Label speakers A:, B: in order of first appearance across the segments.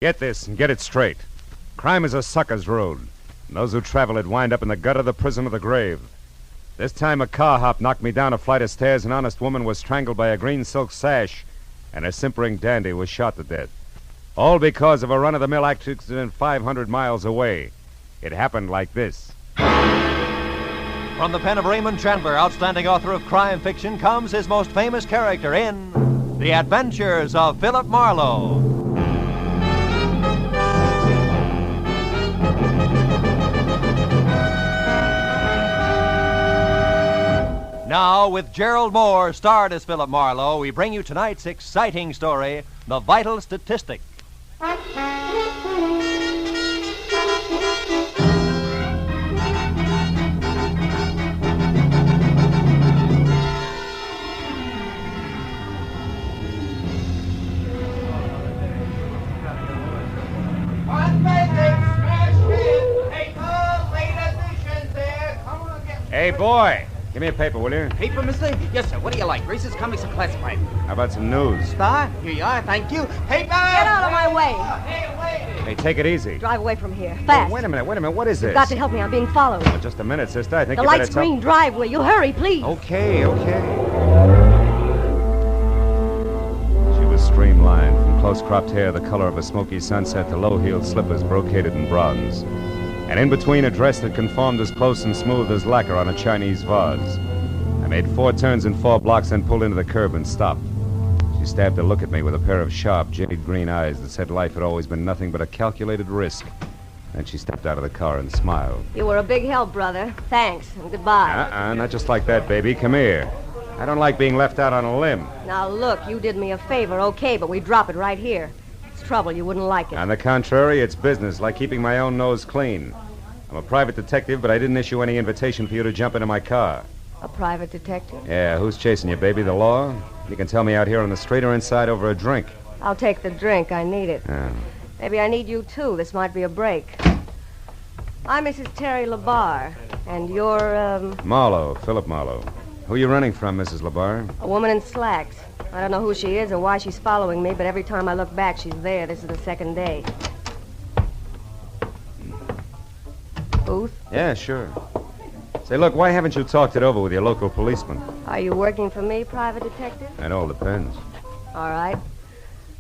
A: Get this and get it straight. Crime is a sucker's road. And those who travel it wind up in the gutter, the prison, or the grave. This time a car hop knocked me down a flight of stairs. An honest woman was strangled by a green silk sash. And a simpering dandy was shot to death. All because of a run-of-the-mill accident 500 miles away. It happened like this.
B: From the pen of Raymond Chandler, outstanding author of crime fiction, comes his most famous character in The Adventures of Philip Marlowe. Now, with Gerald Moore starred as Philip Marlowe, we bring you tonight's exciting story, The Vital Statistic.
A: Hey, boy. Give me a paper, will you?
C: Paper, mister? Yes, sir. What do you like? Races, comics, or classified?
A: How about some news?
C: Star? Here you are. Thank you. Paper!
D: Get out of my way.
A: Hey, take it easy.
D: Drive away from here. Fast.
A: Wait a minute. What is this?
D: You've got to help me. I'm being followed.
A: Oh, just a minute, sister. I think
D: The
A: you better
D: light's green. Drive, will you? Hurry, please.
A: Okay. She was streamlined, from close-cropped hair the color of a smoky sunset to low-heeled slippers brocaded in bronze. And in between, a dress that conformed as close and smooth as lacquer on a Chinese vase. I made 4 turns in 4 blocks, then pulled into the curb and stopped. She stabbed a look at me with a pair of sharp, jaded green eyes that said life had always been nothing but a calculated risk. Then she stepped out of the car and smiled.
D: You were a big help, brother. Thanks, and goodbye.
A: Not just like that, baby. Come here. I don't like being left out on a limb.
D: Now, look, you did me a favor, okay, but we drop it right here. It's trouble. You wouldn't like it.
A: On the contrary, it's business, like keeping my own nose clean. I'm a private detective, but I didn't issue any invitation for you to jump into my car.
D: A private detective?
A: Yeah, who's chasing you, baby? The law? You can tell me out here on the street or inside over a drink.
D: I'll take the drink. I need it.
A: Oh.
D: Maybe I need you, too. This might be a break. I'm Mrs. Terry LaBarre, and you're,
A: Marlowe, Philip Marlowe. Who are you running from, Mrs. LaBarre?
D: a woman in slacks. I don't know who she is or why she's following me, but every time I look back, she's there. This is the second day. Booth?
A: Yeah, sure. Say, look, why haven't you talked it over with your local policeman?
D: Are you working for me, private detective?
A: It all depends.
D: All right.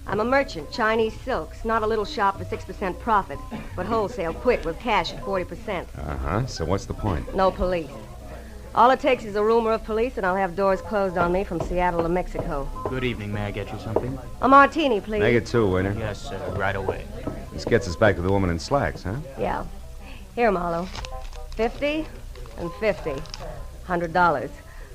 D: I'm a merchant, Chinese silks. Not a little shop for 6% profit, but wholesale, quick, with cash at 40%.
A: Uh-huh. So what's the point?
D: No police. All it takes is a rumor of police, and I'll have doors closed on me from Seattle to Mexico.
C: Good evening. May I get you something?
D: A martini, please.
A: Make it 2, waiter.
C: Yes, sir. Right away.
A: This gets us back to the woman in slacks, huh?
D: Yeah. Here, Marlowe. 50 and 50. $100.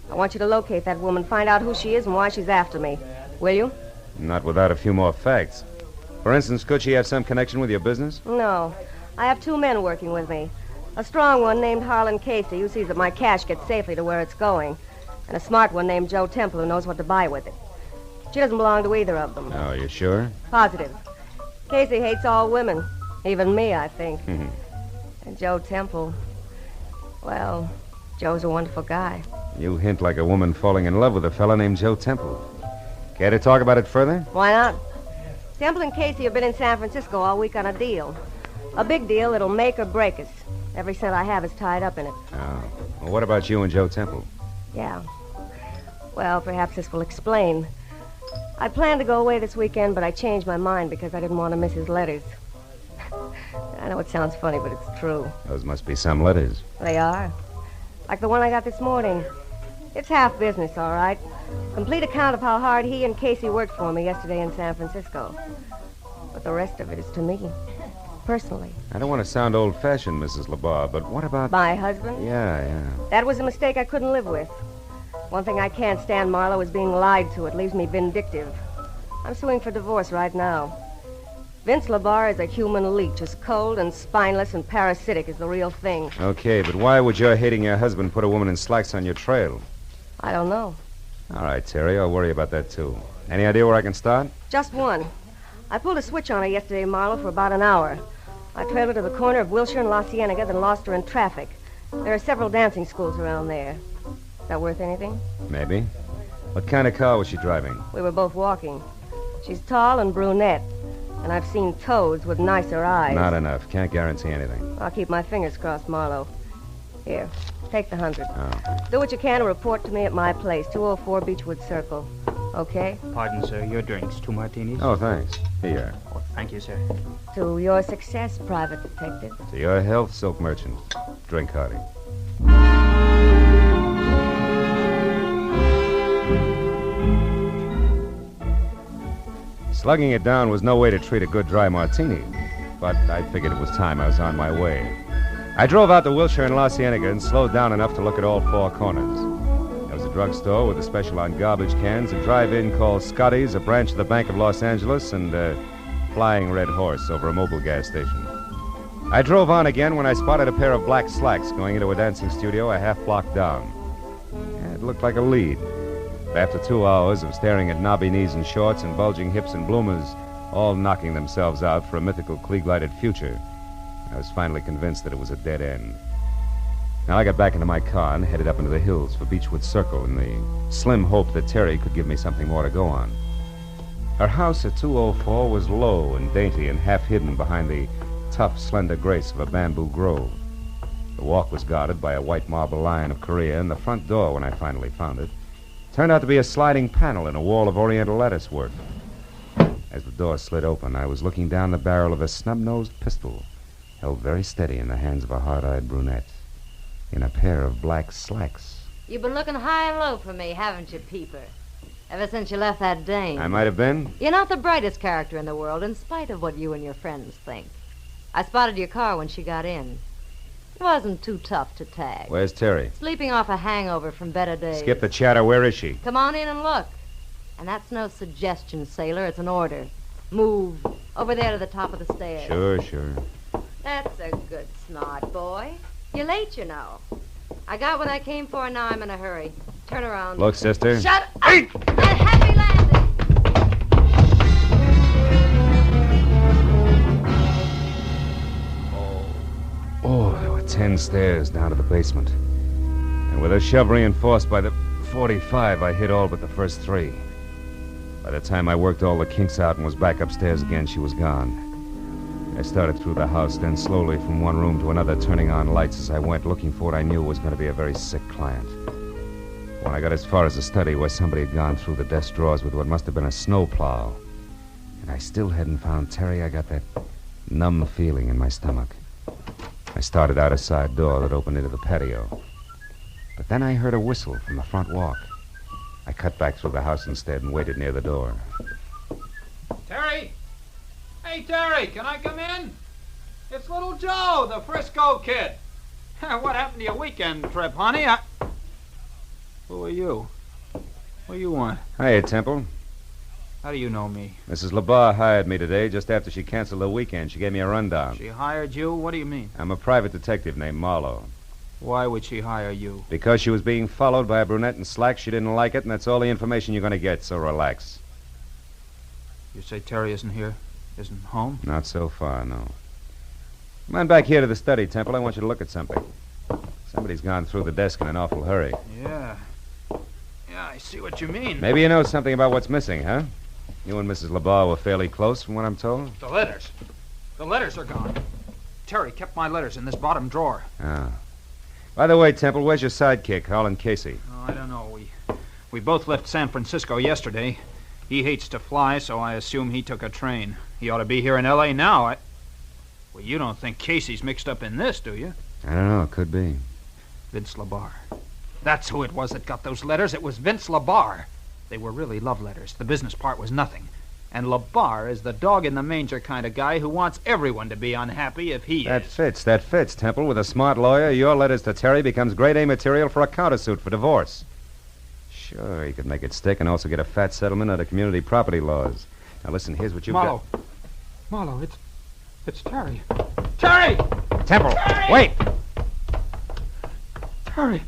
D: I want you to locate that woman, find out who she is and why she's after me. Will you?
A: Not without a few more facts. For instance, could she have some connection with your business?
D: No. I have 2 men working with me. A strong one named Harlan Casey, who sees that my cash gets safely to where it's going. And a smart one named Joe Temple, who knows what to buy with it. She doesn't belong to either of them.
A: Oh, you sure?
D: Positive. Casey hates all women. Even me, I think. And Joe Temple, well, Joe's a wonderful guy.
A: You hint like a woman falling in love with a fella named Joe Temple. Care to talk about it further?
D: Why not? Temple and Casey have been in San Francisco all week on a deal. A big deal that'll make or break us. Every cent I have is tied up in it.
A: Oh. Well, what about you and Joe Temple?
D: Yeah. Well, perhaps this will explain. I planned to go away this weekend, but I changed my mind because I didn't want to miss his letters. I know it sounds funny, but it's true.
A: Those must be some letters.
D: They are. Like the one I got this morning. It's half business, all right. Complete account of how hard he and Casey worked for me yesterday in San Francisco. But the rest of it is to me, personally.
A: I don't want to sound old-fashioned, Mrs. LaBarre, but what about...
D: My husband?
A: Yeah.
D: That was a mistake I couldn't live with. One thing I can't stand, Marlowe, is being lied to. It leaves me vindictive. I'm suing for divorce right now. Vince LaBarre is a human leech, as cold and spineless and parasitic as the real thing.
A: Okay, but why would your hating your husband put a woman in slacks on your trail?
D: I don't know.
A: All right, Terry, I'll worry about that, too. Any idea where I can start?
D: Just one. I pulled a switch on her yesterday, Marlowe, for about an hour. I trailed her to the corner of Wilshire and La Cienega, then lost her in traffic. There are several dancing schools around there. Is that worth anything?
A: Maybe. What kind of car was she driving?
D: We were both walking. She's tall and brunette. And I've seen toads with nicer eyes.
A: Not enough. Can't guarantee anything.
D: I'll keep my fingers crossed, Marlowe. Here, take the 100.
A: Oh.
D: Do what you can to report to me at my place, 204 Beechwood Circle. Okay?
C: Pardon, sir. Your drinks. 2 martinis?
A: Oh, thanks. Here.
C: Oh, thank you, sir.
D: To your success, Private Detective.
A: To your health, soap merchant. Drink hearty. Slugging it down was no way to treat a good dry martini, but I figured it was time I was on my way. I drove out to Wilshire and La Cienega and slowed down enough to look at all 4 corners. There was a drugstore with a special on garbage cans, a drive-in called Scotty's, a branch of the Bank of Los Angeles, and a flying red horse over a mobile gas station. I drove on again when I spotted a pair of black slacks going into a dancing studio a half block down. It looked like a lead. But after 2 hours of staring at knobby knees and shorts and bulging hips and bloomers, all knocking themselves out for a mythical Klieg-lighted future, I was finally convinced that it was a dead end. Now I got back into my car and headed up into the hills for Beechwood Circle in the slim hope that Terry could give me something more to go on. Her house at 204 was low and dainty and half hidden behind the tough, slender grace of a bamboo grove. The walk was guarded by a white marble lion of Korea, and the front door, when I finally found it, turned out to be a sliding panel in a wall of oriental lattice work. As the door slid open, I was looking down the barrel of a snub-nosed pistol, held very steady in the hands of a hard-eyed brunette, in a pair of black slacks.
E: You've been looking high and low for me, haven't you, Peeper? Ever since you left that dame.
A: I might have been.
E: You're not the brightest character in the world, in spite of what you and your friends think. I spotted your car when she got in. It wasn't too tough to tag.
A: Where's Terry?
E: Sleeping off a hangover from better days.
A: Skip the chatter. Where is she?
E: Come on in and look. And that's no suggestion, sailor. It's an order. Move. Over there to the top of the stairs.
A: Sure.
E: That's a good smart boy. You're late, you know. I got what I came for, and now I'm in a hurry. Turn around.
A: Look, sister.
E: Shut up! And happy landing!
A: Oh, there were 10 stairs down to the basement. And with a shove reinforced by the 45, I hit all but the first 3. By the time I worked all the kinks out and was back upstairs again, she was gone. I started through the house, then slowly from one room to another, turning on lights as I went, looking for what I knew was going to be a very sick client. When I got as far as the study, where somebody had gone through the desk drawers with what must have been a snowplow, and I still hadn't found Terry, I got that numb feeling in my stomach. I started out a side door that opened into the patio. But then I heard a whistle from the front walk. I cut back through the house instead and waited near the door.
F: Terry! Hey, Terry, can I come in? It's little Joe, the Frisco kid. What happened to your weekend trip, honey? Who are you? What do you want?
A: Hiya, Temple.
F: How do you know me?
A: Mrs. LeBar hired me today just after she canceled the weekend. She gave me a rundown.
F: She hired you? What do you mean?
A: I'm a private detective named Marlowe.
F: Why would she hire you?
A: Because she was being followed by a brunette in slacks. She didn't like it, and that's all the information you're going to get, so relax.
F: You say Terry isn't here? Isn't home?
A: Not so far, no. Come on back here to the study, Temple. I want you to look at something. Somebody's gone through the desk in an awful hurry.
F: Yeah, I see what you mean.
A: Maybe you know something about what's missing, huh? You and Mrs. LeBar were fairly close, from what I'm told.
F: The letters. The letters are gone. Terry kept my letters in this bottom drawer.
A: Ah. By the way, Temple, where's your sidekick, Harlan Casey?
F: Oh, I don't know. We both left San Francisco yesterday. He hates to fly, so I assume he took a train. He ought to be here in L.A. now. Well, you don't think Casey's mixed up in this, do you?
A: I don't know. It could be.
F: Vince LeBar. That's who it was that got those letters. It was Vince LeBar. They were really love letters. The business part was nothing. And LeBar is the dog-in-the-manger kind of guy who wants everyone to be unhappy if he is.
A: That fits, Temple. With a smart lawyer, your letters to Terry becomes grade A material for a countersuit for divorce. Sure, he could make it stick and also get a fat settlement under community property laws. Now, listen, here's what you've got.
F: Marlowe, it's Terry. Terry!
A: Temple,
F: Terry!
A: wait!
F: Terry!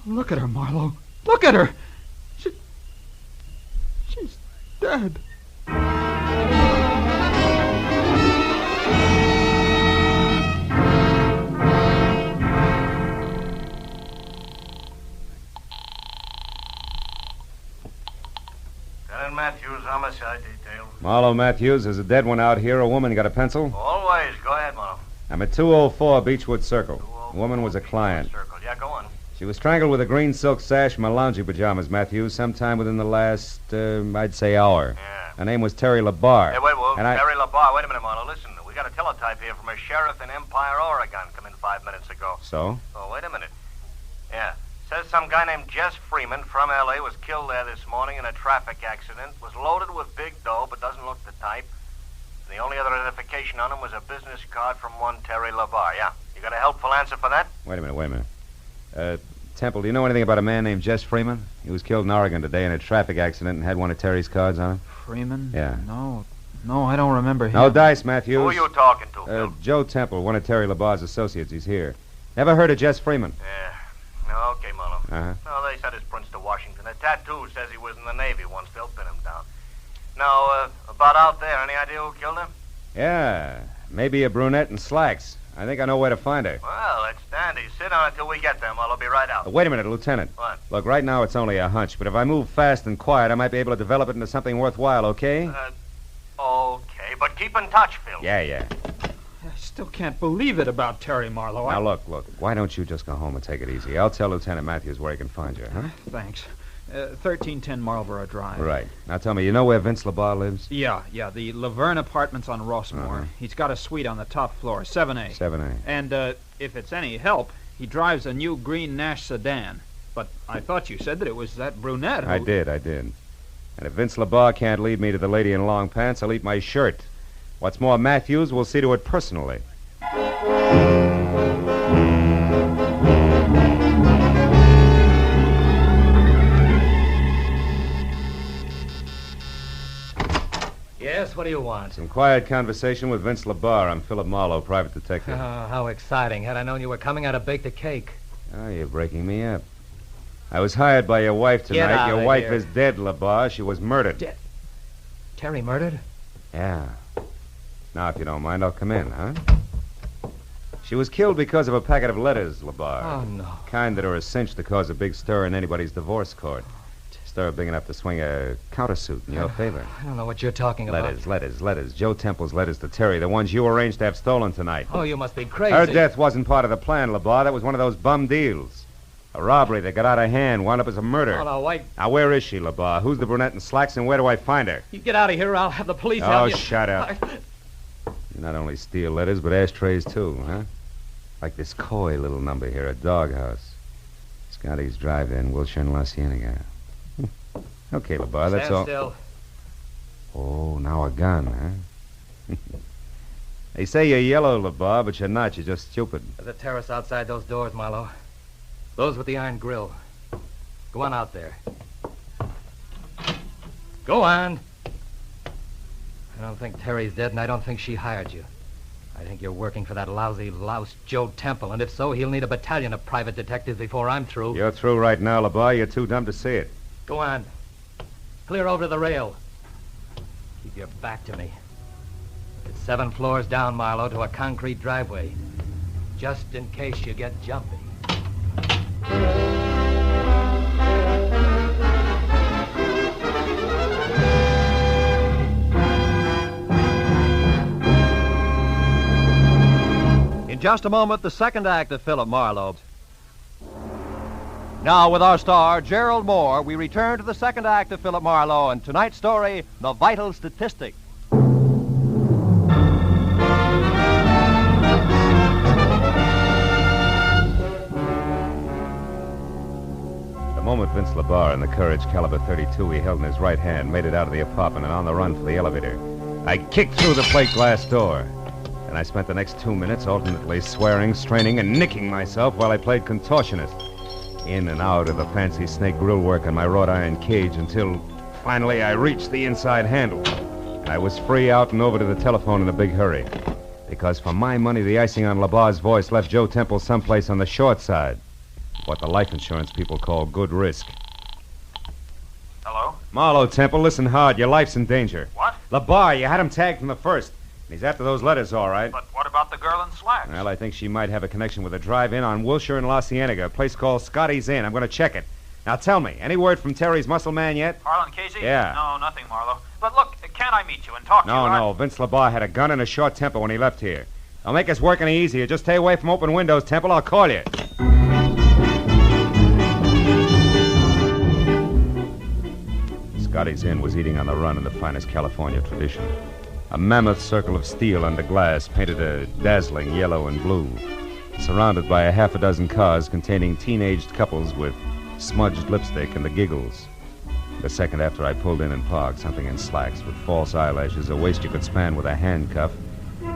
F: Look at her, Marlowe. Look at her! She's dead.
G: Matthews, homicide detail.
A: Marlowe Matthews, there's a dead one out here. A woman got a pencil?
G: Always. Go ahead, Marlowe.
A: I'm at 204 Beechwood Circle. The woman was a client.
G: Circle. Yeah, go on.
A: She was strangled with a green silk sash from her lounging pajamas, Matthews, sometime within the last, I'd say, hour.
G: Yeah.
A: Her name was Terry LaBarre.
G: Hey, wait,
A: And
G: Terry LaBarre. Wait a minute, Marlowe. Listen, we got a teletype here from a sheriff in Empire, Oregon. Come in 5 minutes ago.
A: So?
G: Oh, wait a minute. Yeah. Says some guy named Jess Freeman from L.A. was killed there this morning in a traffic accident. Was loaded with big dough, but doesn't look the type. The only other identification on him was a business card from one Terry LaBarre. Yeah. You got a helpful answer for that?
A: Wait a minute. Temple, do you know anything about a man named Jess Freeman? He was killed in Oregon today in a traffic accident and had one of Terry's cards on him.
F: Freeman?
A: Yeah.
F: No, I don't remember him.
A: No dice, Matthews.
G: Who are you talking to, Phil?
A: Joe Temple, one of Terry LaBarre's associates. He's here. Never heard of Jess Freeman?
G: Yeah. No, okay, Marlowe.
A: Uh-huh.
G: No, they said his prints to Washington. The tattoo says he was in the Navy once. They'll pin him down. Now, about out there, any idea who killed him?
A: Yeah, maybe a brunette in slacks. I think I know where to find her.
G: Well, that's dandy. Sit down until we get there, Marlowe. I'll be right out.
A: Wait a minute, Lieutenant.
G: What?
A: Look, right now it's only a hunch, but if I move fast and quiet, I might be able to develop it into something worthwhile, okay?
G: Okay, but keep in touch, Phil.
A: Yeah.
F: I still can't believe it about Terry Marlowe.
A: Now, look. Why don't you just go home and take it easy? I'll tell Lieutenant Matthews where he can find you, huh?
F: Thanks. 1310 Marlborough Drive.
A: Right. Now, tell me, you know where Vince LaBarre lives?
F: Yeah, the Laverne Apartments on Rossmore.
A: Uh-huh.
F: He's got a suite on the top floor, 7A.
A: 7A.
F: And, if it's any help, he drives a new green Nash sedan. But I thought you said that it was that brunette who...
A: I did. And if Vince LaBarre can't lead me to the lady in long pants, I'll eat my shirt. What's more, Matthews will see to it personally.
H: Yes, what do you want?
A: Some quiet conversation with Vince LaBarre. I'm Philip Marlowe, private detective.
H: Oh, how exciting. Had I known you were coming, I'd have baked a cake.
A: Oh, you're breaking me up. I was hired by your wife tonight.
H: Get out
A: Your
H: of
A: wife
H: here.
A: is dead, LaBarre. She was murdered.
H: Dead? Terry murdered?
A: Yeah. Now, if you don't mind, I'll come in, huh? She was killed because of a packet of letters, LaBarre.
H: Oh, no.
A: Kind that are a cinch to cause a big stir in anybody's divorce court. Stir big enough to swing a countersuit in your favor.
H: I don't know what you're talking about.
A: Letters. Joe Temple's letters to Terry, the ones you arranged to have stolen tonight.
H: Oh, you must be crazy.
A: Her death wasn't part of the plan, LaBarre. That was one of those bum deals. A robbery that got out of hand, wound up as a murder.
H: Oh, no, wait.
A: Now, where is she, LaBarre? Who's the brunette in slacks, and where do I find her?
H: You get out of here or I'll have the police
A: Oh,
H: help you.
A: shut up. You not only steal letters, but ashtrays, too, huh? Like this coy little number here, a doghouse. Scotty's Drive-In, Wilshire and La Cienega. Okay, LaBarre, that's
H: Stand
A: all.
H: still.
A: Oh, now a gun, huh? They say you're yellow, LaBarre, but you're not. You're just stupid.
H: There's a terrace outside those doors, Marlowe. Those with the iron grill. Go on out there. Go on. I don't think Terry's dead, and I don't think she hired you. I think you're working for that lousy louse Joe Temple, and if so, he'll need a battalion of private detectives before I'm through.
A: You're through right now, LaBarre. You're too dumb to see it.
H: Go on. Clear over to the rail. Keep your back to me. It's 7 floors down, Marlowe, to a concrete driveway. Just in case you get jumpy.
B: In just a moment, the second act of Philip Marlowe. Now, with our star, Gerald Moore, we return to the second act of Philip Marlowe and tonight's story, The Vital Statistic.
A: The moment Vince LaBarre and the Courage caliber .32 he held in his right hand made it out of the apartment and on the run for the elevator, I kicked through the plate glass door. And I spent the next 2 minutes alternately swearing, straining, and nicking myself while I played contortionist. In and out of the fancy snake grill work on my wrought iron cage until finally I reached the inside handle. And I was free out and over to the telephone in a big hurry. Because for my money, the icing on LaBarre's voice left Joe Temple someplace on the short side. What the life insurance people call good risk.
G: Hello?
A: Marlowe, Temple, listen hard. Your life's in danger.
G: What?
A: LaBarre, you had him tagged from the first. He's after those letters, all right.
G: But what about the girl in slacks?
A: Well, I think she might have a connection with a drive-in on Wilshire and La Cienega, a place called Scotty's Inn. I'm going to check it. Now, tell me, any word from Terry's muscle man yet?
G: Harlan Casey?
A: Yeah.
G: No, nothing, Marlowe. But look,
F: Can't I meet you and talk to you?
A: No. Vince LaBar had a gun and a short temper when he left here. Don't make us work any easier. Just stay away from open windows, Temple. I'll call you. Scotty's Inn was eating on the run in the finest California tradition. A mammoth circle of steel under glass painted a dazzling yellow and blue, surrounded by a half a dozen cars containing teenaged couples with smudged lipstick and the giggles. The second after I pulled in and parked, something in slacks with false eyelashes, a waist you could span with a handcuff,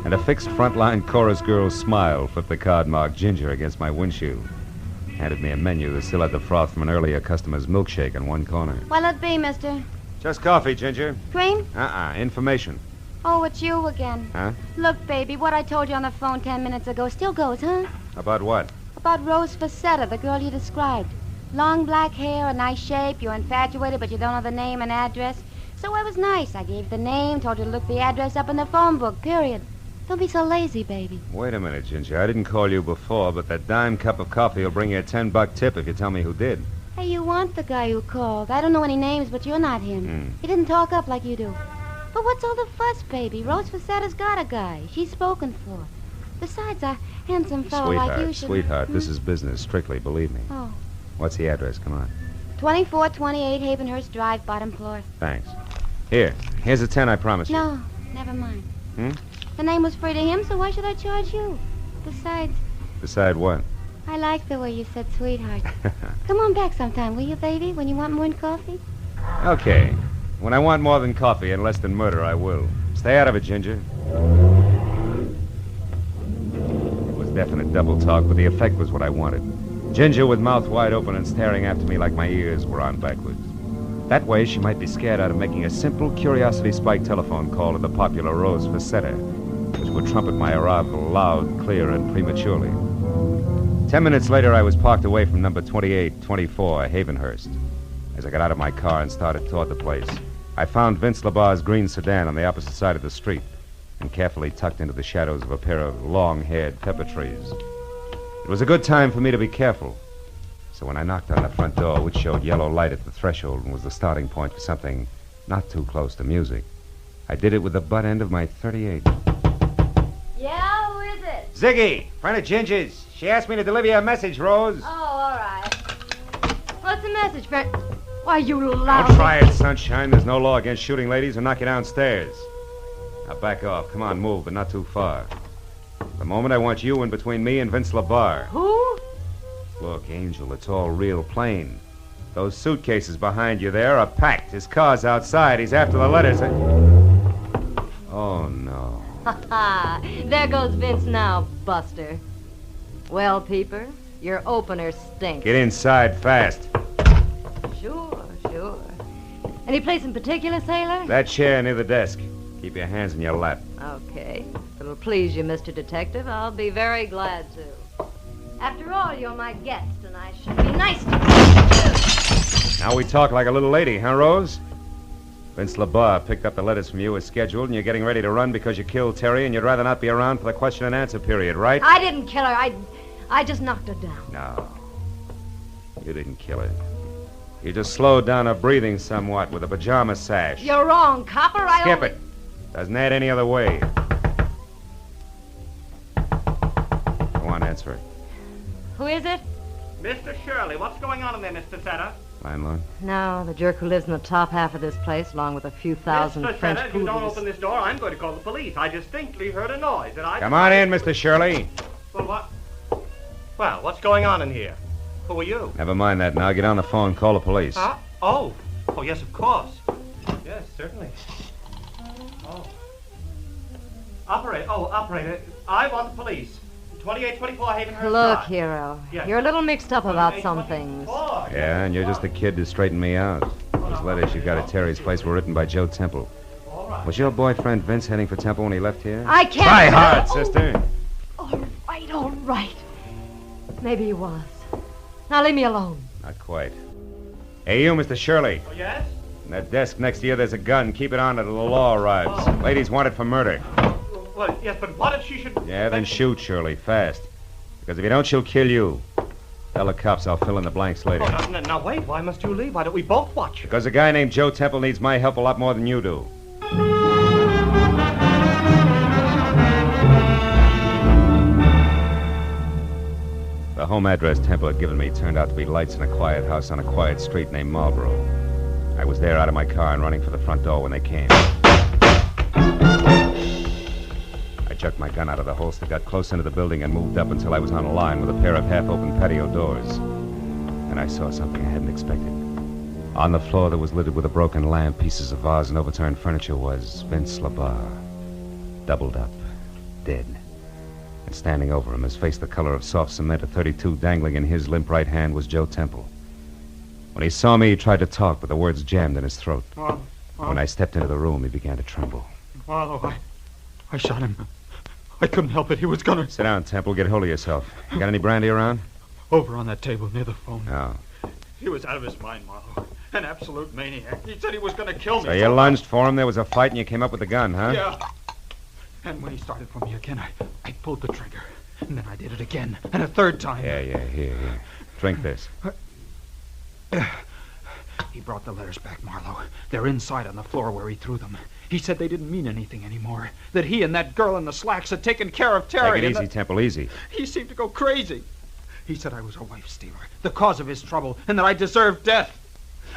A: and a fixed frontline chorus girl's smile flipped the card marked Ginger against my windshield. Handed me a menu that still had the froth from an earlier customer's milkshake in one corner.
I: What'll it be, mister?
A: Just coffee, Ginger.
I: Cream?
A: Information.
I: Oh, it's you again.
A: Huh?
I: Look, baby, what I told you on the phone 10 minutes ago still goes, huh?
A: About what?
I: About Rose Facetta, the girl you described. Long black hair, a nice shape. You're infatuated, but you don't know the name and address. So I was nice. I gave the name, told you to look the address up in the phone book, period. Don't be so lazy, baby.
A: Wait a minute, Ginger. I didn't call you before, but that dime cup of coffee will bring you a $10 tip if you tell me who did.
I: Hey, you want the guy who called. I don't know any names, but you're not him. He didn't talk up like you do. But what's all the fuss, baby? Rose Facetta's got a guy. She's spoken for. Besides, a handsome fellow like you should...
A: Sweetheart, this is business, strictly, believe me.
I: Oh.
A: What's the address? Come on.
I: 2428 Havenhurst Drive, bottom floor.
A: Thanks. Here's a 10 I promised you.
I: No, never mind.
A: Hmm?
I: The name was free to him, so why should I charge you? Besides,
A: Decide what?
I: I like the way you said sweetheart. Come on back sometime, will you, baby, when you want more than coffee?
A: Okay. When I want more than coffee and less than murder, I will. Stay out of it, Ginger. It was definite double talk, but the effect was what I wanted. Ginger with mouth wide open and staring after me like my ears were on backwards. That way, she might be scared out of making a simple curiosity-spike telephone call to the popular Rose Facetta, which would trumpet my arrival loud, clear, and prematurely. 10 minutes later, I was parked away from number 2824 Havenhurst. As I got out of my car and started toward the place, I found Vince LaBar's green sedan on the opposite side of the street and carefully tucked into the shadows of a pair of long-haired pepper trees. It was a good time for me to be careful. So when I knocked on the front door, which showed yellow light at the threshold and was the starting point for something not too close to music, I did it with the butt end of my .38.
I: Yeah, who is it?
A: Ziggy, friend of Ginger's. She asked me to deliver you a message, Rose.
I: Oh, all right. What's the message, friend? Why, you loud...
A: Don't try it, sunshine. There's no law against shooting ladies or knock you downstairs. Now back off. Come on, move, but not too far. The moment I want you in between me and Vince LaBar.
I: Who?
A: Look, Angel, it's all real plain. Those suitcases behind you there are packed. His car's outside. He's after the letters. Oh, no.
E: Ha-ha! There goes Vince now, Buster. Well, Peeper, your opener stinks.
A: Get inside fast.
E: Sure. Any place in particular, sailor?
A: That chair near the desk. Keep your hands in your lap.
E: Okay. If it'll please you, Mr. Detective, I'll be very glad to. After all, you're my guest, and I should be nice to you.
A: Now we talk like a little lady, huh, Rose? Vince LaBar picked up the letters from you as scheduled, and you're getting ready to run because you killed Terry, and you'd rather not be around for the question and answer period, right?
E: I didn't kill her. I just knocked her down.
A: No. You didn't kill her. You just slowed down her breathing somewhat with a pajama sash.
E: You're wrong, copper.
A: Skip it. Doesn't add any other way. Go on, answer it.
E: Who is it?
G: Mr. Shirley, what's going on in there, Mr. Setter?
A: Landlord?
E: No, the jerk who lives in the top half of this place, along with a few thousand
G: Mr.
E: French
G: Setter, if you don't
E: poodles.
G: open this door, I'm going to call the police. I distinctly heard a noise, and I...
A: Come on in, Mr. Shirley.
G: Well, what? Well, what's going on in here? Who are you?
A: Never mind that now. Get on the phone and call the police.
G: Huh? Oh, yes, of course. Yes, certainly. Oh. Operator, I want the police. 2824 Havenhurst
E: Look,
G: Drive.
E: hero,
G: Yes.
E: you're a little mixed up about some things.
A: Yeah, and you're just the kid to straighten me out. Those letters you got at Terry's place were written by Joe Temple. Was your boyfriend Vince heading for Temple when he left here?
E: I can't...
A: Try hard, sister.
E: All right. Maybe he was. Now leave me alone.
A: Not quite. Hey, you, Mr. Shirley.
G: Oh, yes?
A: In that desk next to you, there's a gun. Keep it on until the law arrives. Lady's wanted for murder.
G: Well, yes, but what if she should...
A: Yeah, then shoot, Shirley, fast. Because if you don't, she'll kill you. Tell the cops I'll fill in the blanks later.
G: Oh, now, wait. Why must you leave? Why don't we both watch her?
A: Because a guy named Joe Temple needs my help a lot more than you do. The home address Temple had given me turned out to be lights in a quiet house on a quiet street named Marlowe. I was there out of my car and running for the front door when they came. I jerked my gun out of the holster, got close into the building, and moved up until I was on a line with a pair of half-open patio doors. And I saw something I hadn't expected. On the floor that was littered with a broken lamp, pieces of vase, and overturned furniture was Vince LaBarre, doubled up, dead. And standing over him, his face the color of soft cement, a .32 dangling in his limp right hand, was Joe Temple. When he saw me, he tried to talk, but the words jammed in his throat. When I stepped into the room, he began to tremble.
F: Marlowe, I shot him. I couldn't help it. He was gonna...
A: Sit down, Temple. Get hold of yourself. You got any brandy around?
F: Over on that table near the phone.
A: No.
F: He was out of his mind, Marlowe. An absolute maniac. He said he was gonna kill me.
A: So you lunged for him, there was a fight, and you came up with the gun, huh?
F: Yeah. And when he started for me again, I pulled the trigger. And then I did it again. And a third time.
A: Yeah. Here. Drink this.
F: He brought the letters back, Marlowe. They're inside on the floor where he threw them. He said they didn't mean anything anymore. That he and that girl in the slacks had taken care of Terry.
A: Take it easy, Temple, easy.
F: He seemed to go crazy. He said I was a wife stealer, the cause of his trouble, and that I deserved death.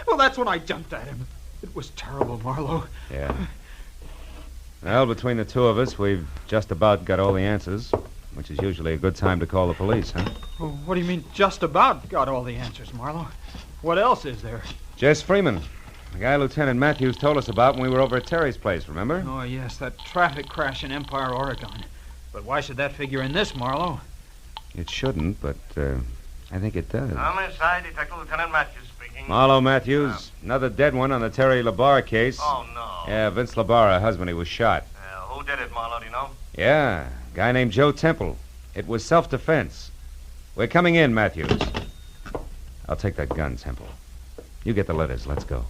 F: Well, that's when I jumped at him. It was terrible, Marlowe.
A: Yeah. Well, between the two of us, we've just about got all the answers, which is usually a good time to call the police, huh?
F: Well, what do you mean, just about got all the answers, Marlowe? What else is there?
A: Jess Freeman, the guy Lieutenant Matthews told us about when we were over at Terry's place, remember?
F: Oh, yes, that traffic crash in Empire, Oregon. But why should that figure in this, Marlowe?
A: It shouldn't, but I think it does.
G: I'm inside, Detective Lieutenant Matthews speaking.
A: Marlowe Matthews, another dead one on the Terry LaBarre case.
G: Oh, no.
A: Yeah, Vince LaBarre, her husband, he was shot.
G: Who did it, Marlowe, do you know?
A: Yeah, a guy named Joe Temple. It was self-defense. We're coming in, Matthews. I'll take that gun, Temple. You get the letters. Let's go.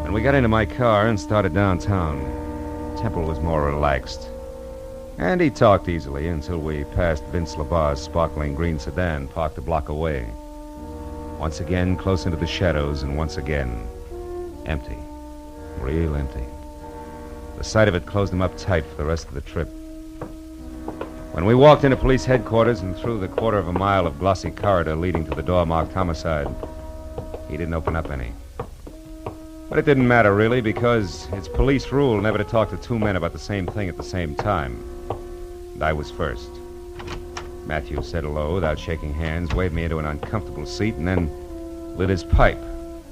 A: When we got into my car and started downtown, Temple was more relaxed. And he talked easily until we passed Vince LaBarre's sparkling green sedan parked a block away. Once again, close into the shadows, and once again, empty. Real empty. The sight of it closed him up tight for the rest of the trip. When we walked into police headquarters and through the quarter of a mile of glossy corridor leading to the door marked homicide, he didn't open up any. But it didn't matter, really, because it's police rule never to talk to two men about the same thing at the same time. And I was first. Matthew said hello without shaking hands, waved me into an uncomfortable seat, and then lit his pipe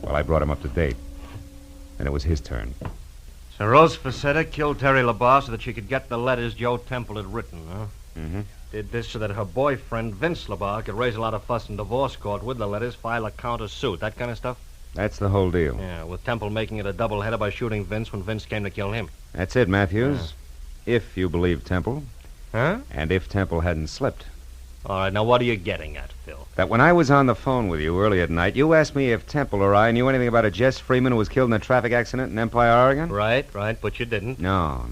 A: while I brought him up to date. Then it was his turn.
G: So Rose Facetta killed Terry LaBarre so that she could get the letters Joe Temple had written, huh?
A: Mm-hmm.
G: Did this so that her boyfriend, Vince LaBarre, could raise a lot of fuss in divorce court with the letters, file a counter-suit, that kind of stuff?
A: That's the whole deal.
G: Yeah, with Temple making it a double-header by shooting Vince when Vince came to kill him.
A: That's it, Matthews. If you believe Temple.
G: Huh?
A: And if Temple hadn't slipped.
G: All right, now what are you getting at, Phil?
A: That when I was on the phone with you early at night, you asked me if Temple or I knew anything about a Jess Freeman who was killed in a traffic accident in Empire, Oregon?
G: Right, but you didn't.
A: No.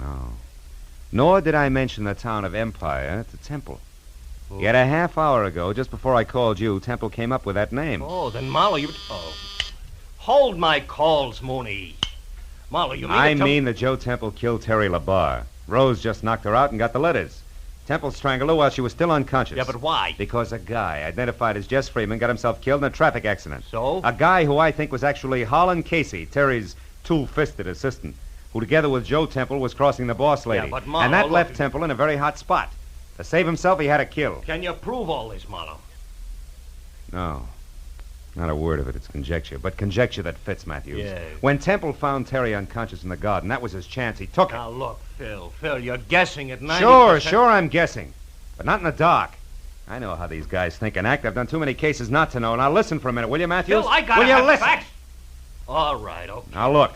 A: Nor did I mention the town of Empire to Temple. Yet a half hour ago, just before I called you, Temple came up with that name.
G: Oh, then Marlowe, you... Oh. Hold my calls, Mooney. Marlowe, you mean...
A: I mean that Joe Temple killed Terry LaBarre. Rose just knocked her out and got the letters. Temple strangled her while she was still unconscious.
G: Yeah, but why?
A: Because a guy identified as Jess Freeman got himself killed in a traffic accident.
G: So?
A: A guy who I think was actually Holland Casey, Terry's two-fisted assistant, who together with Joe Temple was crossing the boss lady.
G: Yeah, but Marlowe...
A: And that left Temple in a very hot spot. To save himself, he had to kill.
G: Can you prove all this, Marlowe?
A: No. Not a word of it. It's conjecture. But conjecture that fits, Matthews.
G: Yeah.
A: When Temple found Terry unconscious in the garden, that was his chance. He took it.
G: Now, look, Phil, you're guessing at 90%...
A: Sure, I'm guessing. But not in the dark. I know how these guys think and act. I've done too many cases not to know. Now, listen for a minute, will you, Matthews?
G: Phil, I gotta
A: will you
G: have
A: listen?
G: facts. All right, okay.
A: Now, look.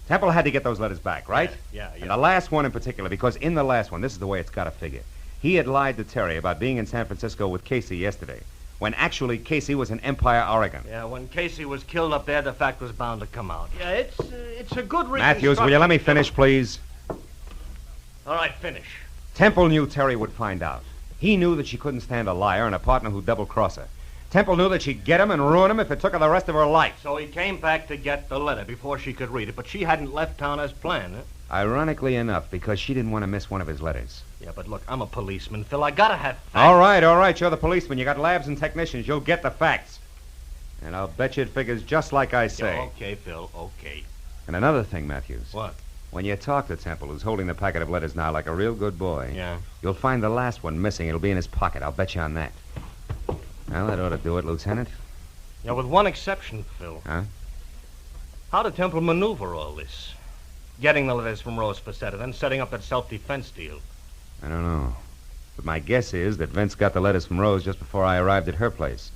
A: Temple had to get those letters back, right?
G: Yeah.
A: And the last one in particular, because in the last one, this is the way it's got to figure. He had lied to Terry about being in San Francisco with Casey yesterday, when actually Casey was in Empire, Oregon.
G: Yeah, when Casey was killed up there, the fact was bound to come out. Yeah, it's a good reason.
A: Matthews, will you let me finish, please?
G: All right, finish.
A: Temple knew Terry would find out. He knew that she couldn't stand a liar and a partner who'd double-cross her. Temple knew that she'd get him and ruin him if it took her the rest of her life.
G: So he came back to get the letter before she could read it, but she hadn't left town as planned, huh?
A: Ironically enough, because she didn't want to miss one of his letters.
G: Yeah, but look, I'm a policeman, Phil. I gotta have facts.
A: All right. You're the policeman. You got labs and technicians. You'll get the facts. And I'll bet you it figures just like I say.
G: Yeah, okay, Phil, okay.
A: And another thing, Matthews.
G: What?
A: When you talk to Temple, who's holding the packet of letters now like a real good boy,
G: Yeah.
A: you'll find the last one missing. It'll be in his pocket. I'll bet you on that. Well, that ought to do it, Lieutenant.
G: Yeah, with one exception, Phil.
A: Huh?
G: How did Temple maneuver all this? Getting the letters from Rose Facetta, then setting up that self-defense deal.
A: I don't know. But my guess is that Vince got the letters from Rose just before I arrived at her place.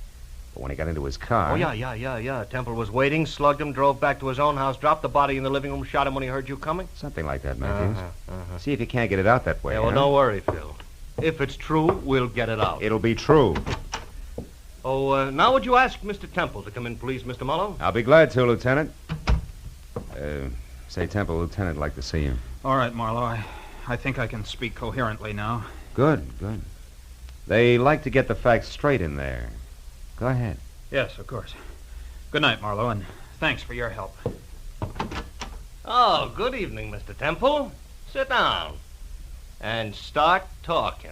A: But when he got into his car...
G: Oh, yeah. Temple was waiting, slugged him, drove back to his own house, dropped the body in the living room, shot him when he heard you coming?
A: Something like that, Matthews.
G: Uh-huh.
A: See if you can't get it out that way.
G: Yeah, well,
A: huh?
G: don't worry, Phil. If it's true, we'll get it out.
A: It'll be true.
G: Oh, now would you ask Mr. Temple to come in, please, Mr. Marlowe?
A: I'll be glad to, Lieutenant. Say, Temple, Lieutenant, like to see you.
F: All right, Marlowe. I think I can speak coherently now.
A: Good. They like to get the facts straight in there. Go ahead.
F: Yes, of course. Good night, Marlowe, and thanks for your help.
G: Oh, good evening, Mr. Temple. Sit down and start talking.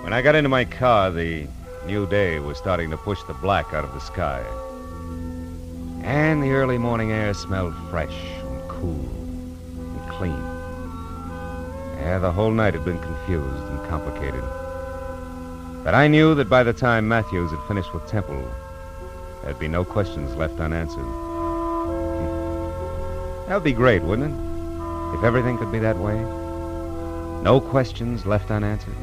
A: When I got into my car, the new day was starting to push the black out of the sky. And the early morning air smelled fresh and cool and clean. Yeah, the whole night had been confused and complicated. But I knew that by the time Matthews had finished with Temple, there'd be no questions left unanswered. That would be great, wouldn't it? If everything could be that way. No questions left unanswered.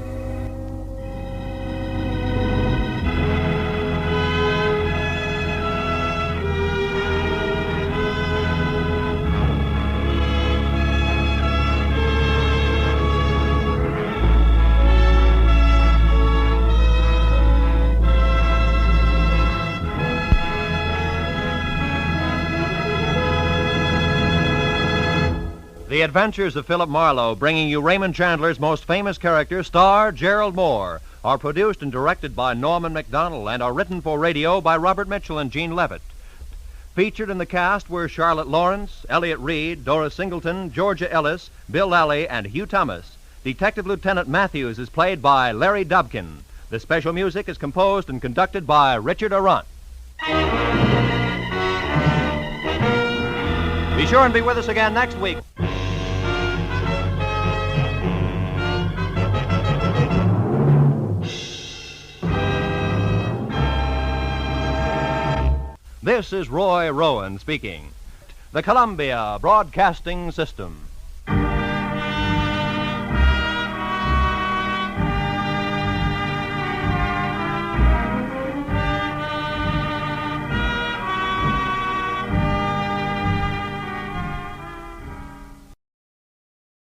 B: The Adventures of Philip Marlowe, bringing you Raymond Chandler's most famous character, star Gerald Moore, are produced and directed by Norman MacDonald and are written for radio by Robert Mitchell and Gene Levitt. Featured in the cast were Charlotte Lawrence, Elliott Reed, Doris Singleton, Georgia Ellis, Bill Lally, and Hugh Thomas. Detective Lieutenant Matthews is played by Larry Dobkin. The special music is composed and conducted by Richard Arant. Be sure and be with us again next week. This is Roy Rowan speaking. The Columbia Broadcasting System.